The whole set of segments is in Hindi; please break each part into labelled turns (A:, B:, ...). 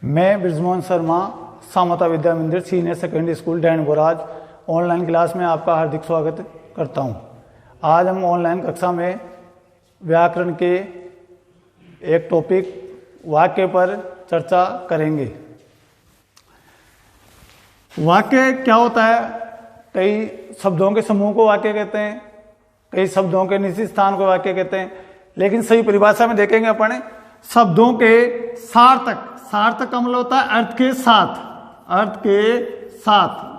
A: मैं ब्रिजमोहन शर्मा, सामता विद्या मंदिर senior secondary school Dan Boraj online class में आपका हार्दिक स्वागत करता हूं। आज हम ऑनलाइन कक्षा में व्याकरण के एक टॉपिक वाक्य पर चर्चा करेंगे। वाक्य क्या होता है? कई शब्दों के समूह को वाक्य कहते हैं, कई शब्दों के निश्चित स्थान को वाक्य कहते हैं, लेकिन सही परिभाषा में देखेंगे अपन शब्दों के सार्थक। सार्थक का मतलब होता है अर्थ के साथ, अर्थ के साथ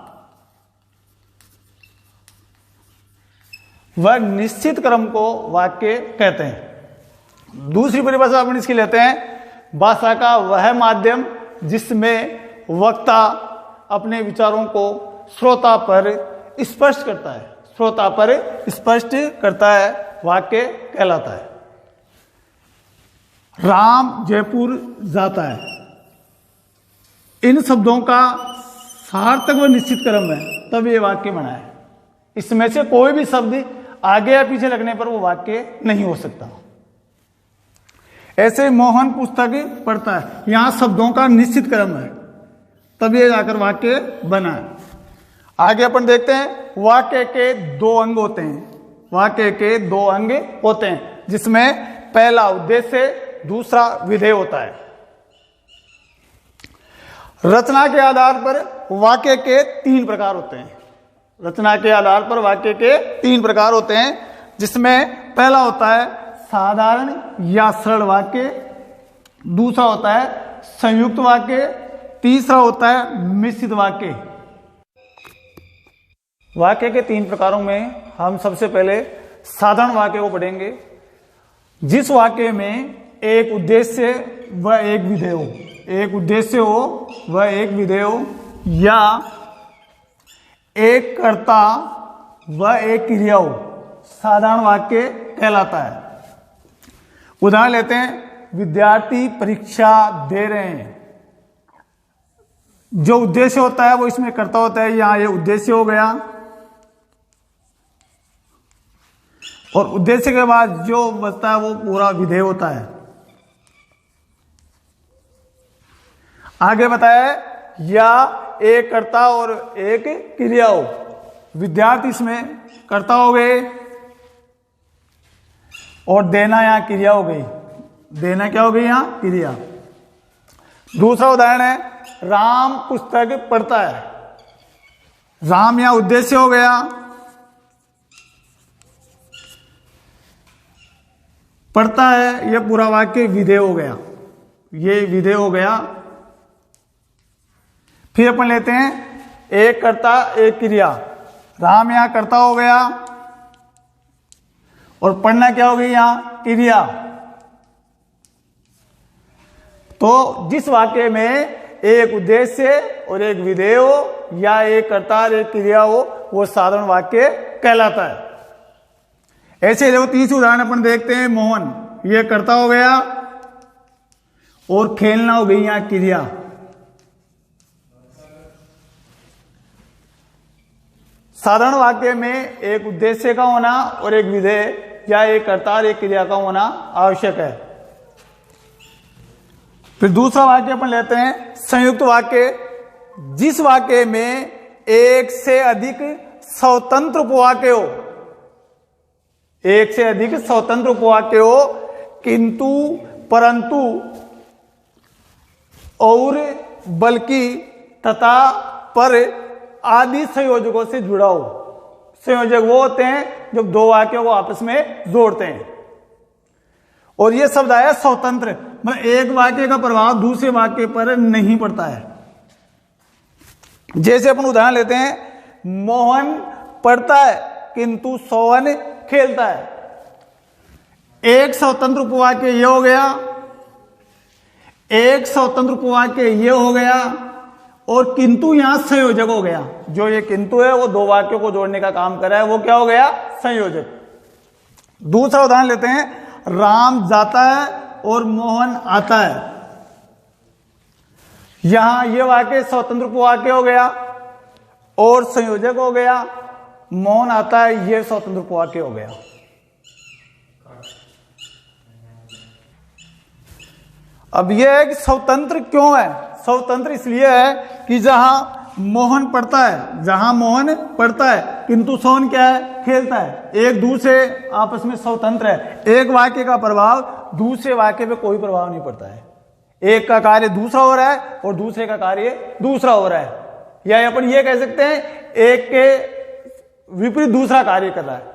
A: वह निश्चित क्रम को वाक्य कहते हैं। दूसरी परिभाषा अपन इसकी लेते हैं भाषा का वह माध्यम जिसमें वक्ता अपने विचारों को श्रोता पर स्पष्ट करता है, श्रोता पर स्पष्ट करता है, वाक्य कहलाता है। राम जयपुर जाता है, इन शब्दों का सार्थक व निश्चित क्रम है तब ये वाक्य बना है। इसमें से कोई भी शब्द आगे या पीछे लगने पर वो वाक्य नहीं हो सकता। ऐसे मोहन पुस्तक पढ़ता है, यहां शब्दों का निश्चित क्रम है तब ये जाकर वाक्य बना है। आगे अपन देखते हैं वाक्य के दो अंग होते हैं। वाक्य के दो अंग होते हैं जिसमें पहला उद्देश्य, दूसरा विधेय होता है। रचना के आधार पर वाक्य के तीन प्रकार होते हैं। रचना के आधार पर वाक्य के तीन प्रकार होते हैं जिसमें पहला होता है साधारण या सरल वाक्य, दूसरा होता है संयुक्त वाक्य, तीसरा होता है मिश्रित वाक्य। वाक्य के तीन प्रकारों में हम सबसे पहले साधारण वाक्य को पढ़ेंगे, जिस वाक्य में एक उद्देश्य व एक विधेय हो, एक उद्देश्य हो व एक विधेय हो, या एक कर्ता व एक क्रिया हो, साधारण वाक्य कहलाता है। उदाहरण लेते हैं, विद्यार्थी परीक्षा दे रहे हैं। जो उद्देश्य होता है वो इसमें कर्ता होता है, यहां ये उद्देश्य हो गया, और उद्देश्य के बाद जो बचता है वो पूरा विधेय होता है। आगे बताया या एक कर्ता और एक क्रिया हो। विद्यार्थी इसमें कर्ता हो गए और देना यहां क्रिया हो गई। देना क्या हो गई? यहां क्रिया। दूसरा उदाहरण है राम पुस्तक पढ़ता है। राम यहां उद्देश्य हो गया, पढ़ता है यह पूरा वाक्य विधेय हो गया, ये विधेय हो गया। फिर अपन लेते हैं एक कर्ता एक क्रिया। राम यहां कर्ता हो गया और पढ़ना क्या हो गई? यहां क्रिया। तो जिस वाक्य में एक उद्देश्य और एक विधेय हो या एक कर्ता और एक क्रिया हो वो साधारण वाक्य कहलाता है। ऐसे देखो तीसरी उदाहरण अपन देखते हैं, मोहन ये कर्ता हो गया और खेलना हो गई यहां क्रिया। साधारण वाक्य में एक उद्देश्य का होना और एक विधेय या एक कर्ता और एक क्रिया का होना आवश्यक है। फिर दूसरा वाक्य अपन लेते हैं संयुक्त वाक्य, जिस वाक्य में एक से अधिक स्वतंत्र उपवाक्य हो, एक से अधिक स्वतंत्र उपवाक्य हो, किंतु, परंतु, और, बल्कि, तथा, पर आदि संयोजकों से जुड़ा हो। संयोजक वो होते हैं जो दो वाक्यों को आपस में जोड़ते हैं। और ये शब्द आया स्वतंत्र, मतलब एक वाक्य का प्रभाव दूसरे वाक्य पर नहीं पड़ता है। जैसे अपन उदाहरण लेते हैं, मोहन पढ़ता है किंतु सोहन खेलता है। एक स्वतंत्र उपवाक्य ये हो गया, एक स्वतंत्र उपवाक्य ये हो गया, और किंतु यहां संयोजक हो गया। जो ये किंतु है वो दो वाक्यों को जोड़ने का काम कर रहा है, वो क्या हो गया? संयोजक। दूसरा उदाहरण लेते हैं, राम जाता है और मोहन आता है। यहां ये वाक्य स्वतंत्र उपवाक्य हो गया और संयोजक हो गया। मोहन आता है ये स्वतंत्र उपवाक्य हो गया। अब यह है कि स्वतंत्र क्यों है? स्वतंत्र इसलिए है कि जहां मोहन पढ़ता है किंतु सोहन क्या है, खेलता है। एक दूसरे आपस में स्वतंत्र है। एक वाक्य का प्रभाव दूसरे वाक्य पे कोई प्रभाव नहीं पड़ता है। एक का कार्य दूसरा हो रहा है और दूसरे का कार्य दूसरा हो रहा है, या अपन ये कह सकते हैं एक के विपरीत दूसरा कार्य कर रहा है।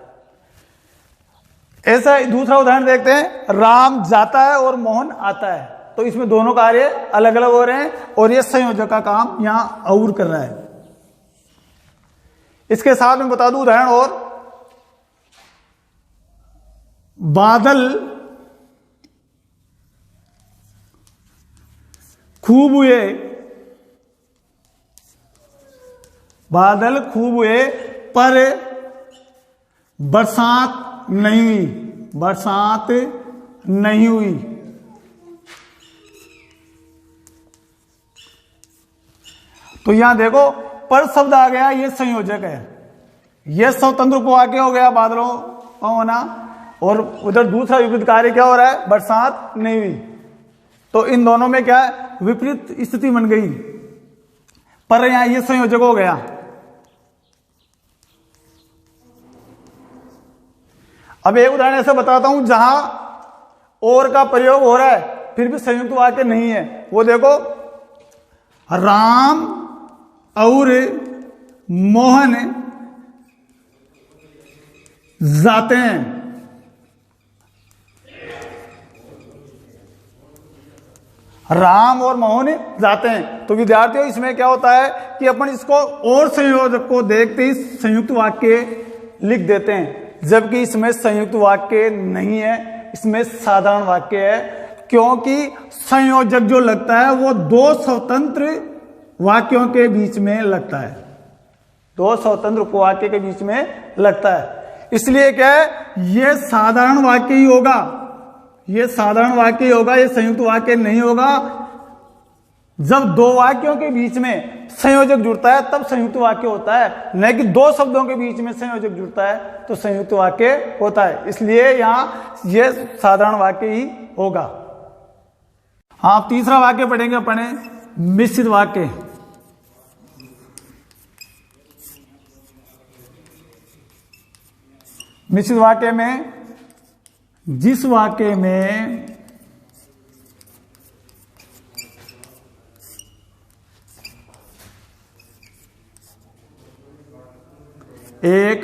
A: ऐसा दूसरा उदाहरण देखते हैं, राम जाता है और मोहन आता है, तो इसमें दोनों कार्य अलग अलग हो रहे हैं और ये संयोजक का काम यहां और कर रहा है। इसके साथ में बता दूं उदाहरण और, बादल खूब हुए, बादल खूब हुए पर बरसात नहीं हुई, बरसात नहीं हुई। तो यहां देखो पर शब्द आ गया, ये संयोजक है। यह स्वतंत्र उपवाक्य हो गया बादलों का होना, और उधर दूसरा विपरीत कार्य क्या हो रहा है, बरसात नहीं हुई। तो इन दोनों में क्या है, विपरीत स्थिति बन गई, पर यहां ये संयोजक हो गया। अब एक उदाहरण ऐसा बताता हूं जहां और का प्रयोग हो रहा है फिर भी संयुक्त वाक्य नहीं है। वो देखो, राम और मोहन जाते हैं। राम और मोहन जाते हैं। तो विद्यार्थियों इसमें क्या होता है कि अपन इसको और संयोजक को देखते ही संयुक्त वाक्य लिख देते हैं, जबकि इसमें संयुक्त वाक्य नहीं है, इसमें साधारण वाक्य है। क्योंकि संयोजक जो लगता है वो दो स्वतंत्र वाक्यों के बीच में लगता है, दो स्वतंत्र उपवाक्य के बीच में लगता है। इसलिए क्या है, ये साधारण वाक्य ही होगा, ये साधारण वाक्य ही होगा, ये संयुक्त वाक्य नहीं होगा। जब दो वाक्यों के बीच में संयोजक जुड़ता है तब संयुक्त वाक्य होता है, न कि दो शब्दों के बीच में संयोजक जुड़ता है तो संयुक्त वाक्य होता है। इसलिए यहां यह साधारण वाक्य ही होगा। हाँ, तीसरा वाक्य पढ़ेंगे अपने, मिश्रित वाक्य। मिश्रित वाक्य में जिस वाक्य में एक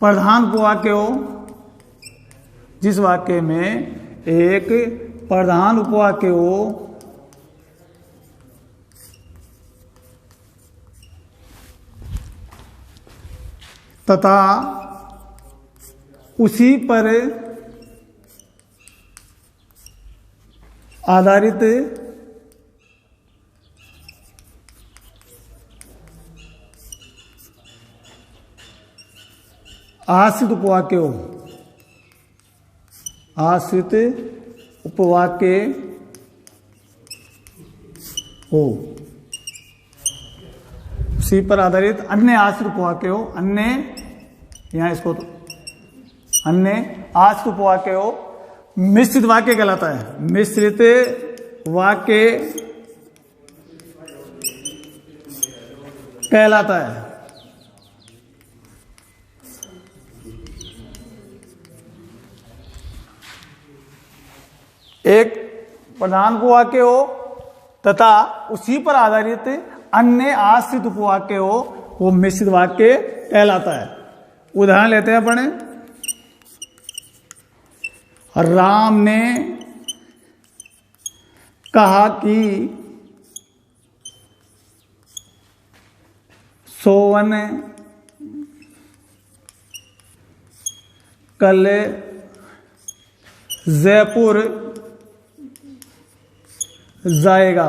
A: प्रधान उपवाक्य हो, जिस वाक्य में एक प्रधान उपवाक्य हो तथा उसी पर आधारित आश्रित उपवाक्य हो, आश्रित उपवाक्य हो, उसी पर आधारित अन्य आश्रित उपवाक्य हो, अन्य, यहां इसको तो अन्य आश्रित उपवाक्य हो, मिश्रित वाक्य कहलाता है। मिश्रित वाक्य कहलाता है। एक प्रधान उपवाक्य हो तथा उसी पर आधारित अन्य आश्रित उपवाक्य हो, वो मिश्रित वाक्य कहलाता है। उदाहरण लेते हैं अपने, राम ने कहा कि सोवन कल जयपुर जाएगा।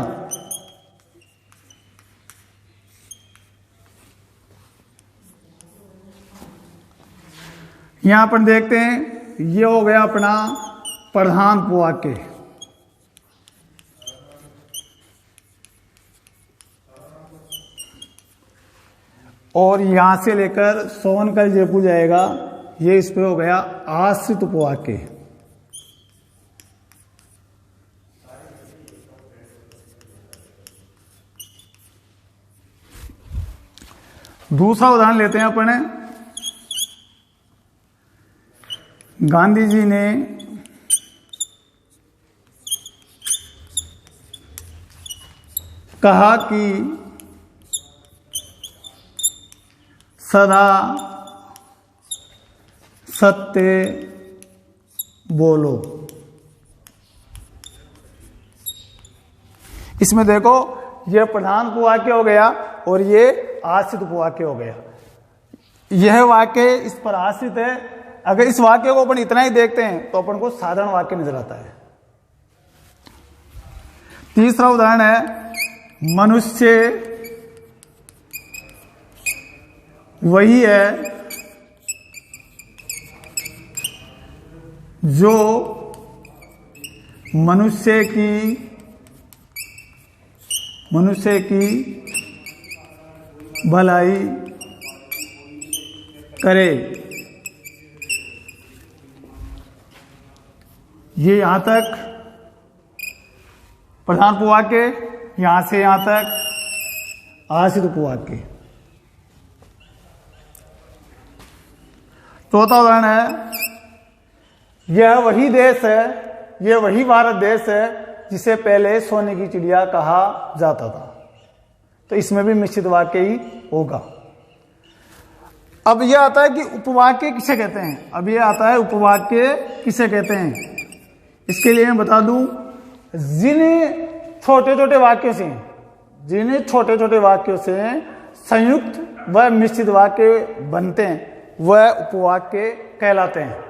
A: यहां पर देखते हैं, ये हो गया अपना प्रधान उपवाक्य। और यहां से लेकर सोवन कल जयपुर जाएगा, ये इस पे हो गया आश्रित उपवाक्य। दूसरा उदाहरण लेते हैं अपन। गांधी जी ने कहा कि सदा सत्य बोलो। इसमें देखो यह प्रधान उपवाक्य हो गया और ये आश्रित उपवाक्य हो गया। यह वाक्य इस पर आश्रित है। अगर इस वाक्य को अपन इतना ही देखते हैं तो अपन को साधारण वाक्य नजर आता है। तीसरा उदाहरण है, मनुष्य वही है जो मनुष्य की भलाई करे। ये यहां तक प्रधान उपवाक्य, यहां से यहां तक आश्रित उपवाक्य। चौथा उदाहरण है, यह वही देश है, यह वही भारत देश है जिसे पहले सोने की चिड़िया कहा जाता था। तो इसमें भी मिश्रित वाक्य ही होगा। अब यह आता है कि उपवाक्य किसे कहते हैं। अब यह आता है उपवाक्य किसे कहते हैं। इसके लिए मैं बता दूं, जिन छोटे छोटे वाक्यों से संयुक्त व मिश्रित वाक्य बनते हैं वह उपवाक्य कहलाते हैं।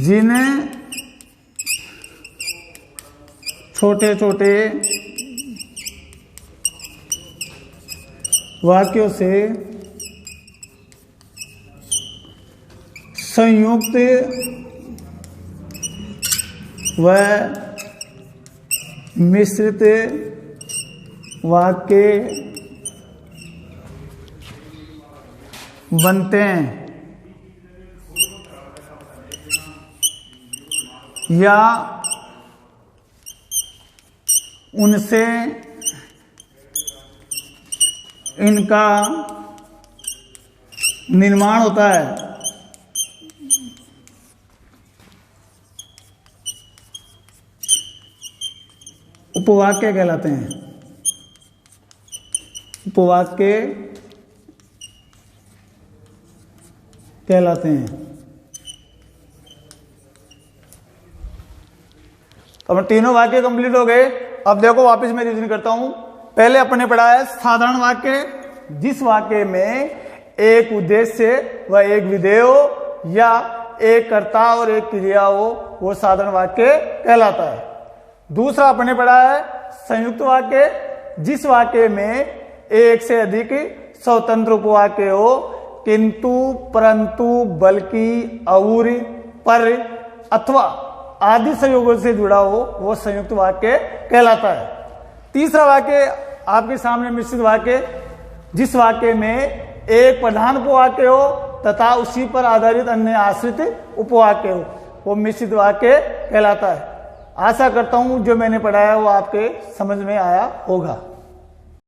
A: जिन्हें छोटे छोटे वाक्यों से संयुक्त व मिश्रित वाक्य बनते हैं या उनसे इनका निर्माण होता है। उपवाक्य कहलाते हैं। उपवाक्य कहलाते हैं। तो अब तीनों वाक्य कंप्लीट हो गए। अब देखो वापस मैं रिवीजन करता हूं। पहले अपन ने पढ़ा है साधारण वाक्य, जिस वाक्य में एक उद्देश्य व एक विधेय हो या एक कर्ता और एक क्रिया हो, वो साधारण वाक्य कहलाता है। दूसरा अपन ने पढ़ा है संयुक्त वाक्य, जिस वाक्य में एक से अधिक स्वतंत्र उपवाक्य हो किंतु, परंतु, बल्कि, और, पर अथवा आदि संयोगों से जुड़ा हो, वो संयुक्त वाक्य कहलाता है। तीसरा वाक्य आपके सामने मिश्रित वाक्य, जिस वाक्य में एक प्रधान उपवाक्य हो तथा उसी पर आधारित अन्य आश्रित उपवाक्य हो, वो मिश्रित वाक्य कहलाता है। आशा करता हूं जो मैंने पढ़ाया वो आपके समझ में आया होगा।